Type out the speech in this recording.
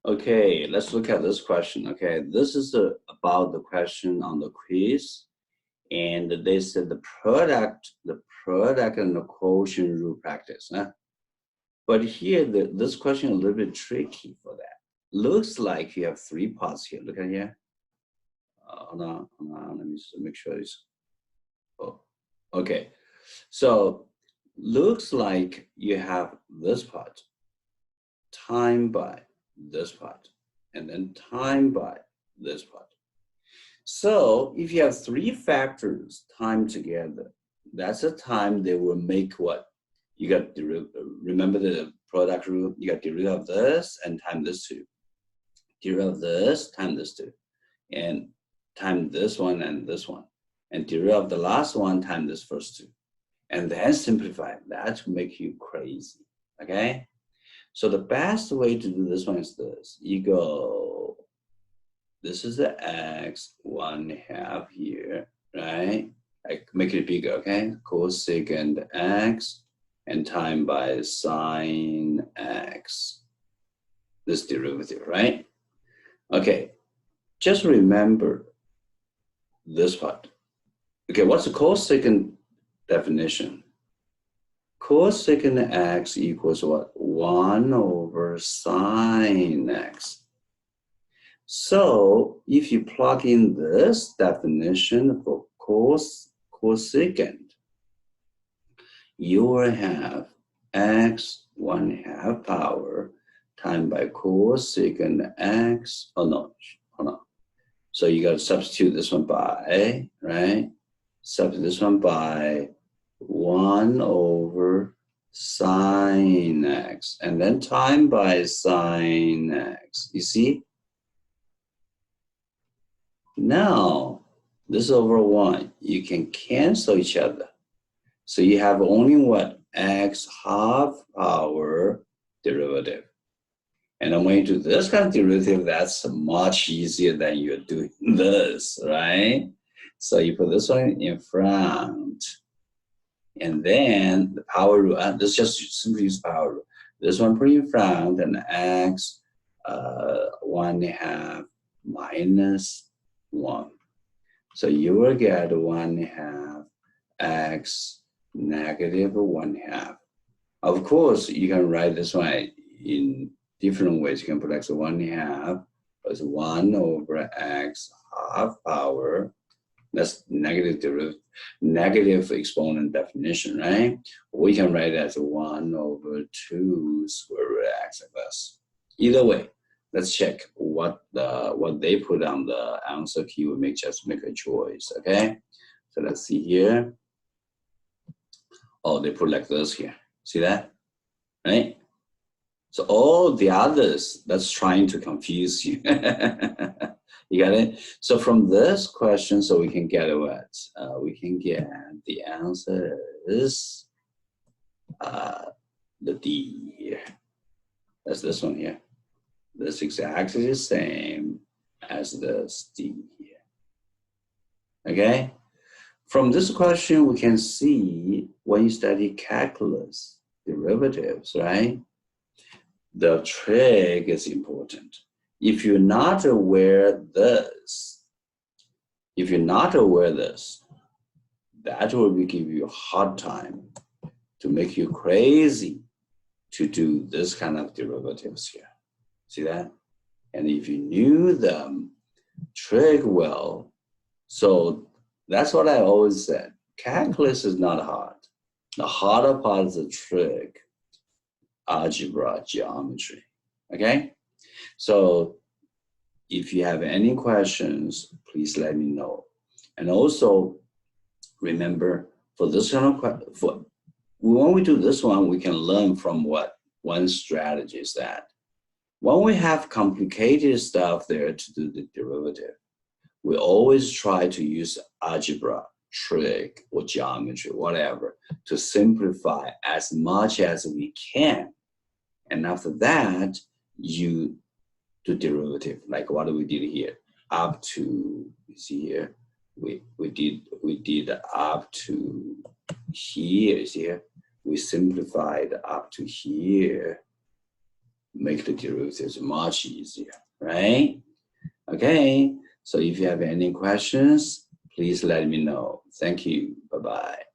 Okay, let's look at this question. Okay, this is about the question on the quiz, and they said the product and the quotient rule practice. Huh? But here, this question is a little bit tricky for that. Looks like you have three parts here. Look at here. Hold on. Let me just make sure it's. Oh, okay. So looks like you have this part time by this part, and then time by this part. So if you have three factors timed together, that's the time they will make what? You got remember the product rule? You got derivative of this and time this two. Derivative of this, time this two. And time this one and this one. And derivative of the last one, time this first two. And then simplify that to make you crazy. Okay? So the best way to do this one is this. You go, this is the x 1/2 here, right? I make it bigger, okay? Cosecant x and time by sine x. This derivative, right? Okay, just remember this part. Okay, what's the cosecant definition? Cosecant x equals what? 1 over sine x. So if you plug in this definition for cosecant, you will have x 1/2 power times by cosecant x. Oh no, hold on. So you got to substitute this one by, right? Substitute this one by 1 over sine x, and then time by sine x. You see? Now, this over 1, you can cancel each other. So you have only what? X 1/2 power derivative. And then when you do this kind of derivative, that's much easier than you're doing this, right? So you put this one in front. And then the power rule, this just simply use power rule. This one put in front, and x 1/2 minus 1. So you will get 1/2 x negative 1/2. Of course, you can write this one in different ways. You can put x 1/2 as 1 over x 1/2 power. That's negative exponent definition, right? We can write it as 1 over 2 square root x like this. Either way, let's check what they put on the answer key. We just make a choice, okay? So let's see here. Oh, they put like this here. See that? Right? So all the others, that's trying to confuse you. You got it? So from this question, so we can get what? We can get the answer is the D here. That's this one here. That's exactly the same as this D here. Okay? From this question, we can see when you study calculus, derivatives, right? The trig is important. If you're not aware this, that will give you a hard time to make you crazy to do this kind of derivatives here. See that? And if you knew them, trig well, so that's what I always said. Calculus is not hard. The harder part is the trig, algebra, geometry, okay? So if you have any questions, please let me know. And also remember, for this kind of question, when we do this one, we can learn from what? One strategy is that when we have complicated stuff there to do the derivative, we always try to use algebra, trig, or geometry, whatever, to simplify as much as we can. And after that, you do derivative, like what we did here, up to, you see here, we did up to here, see here, we simplified up to here. make the derivatives much easier, right? Okay, so if you have any questions, please let me know. Thank you. Bye-bye.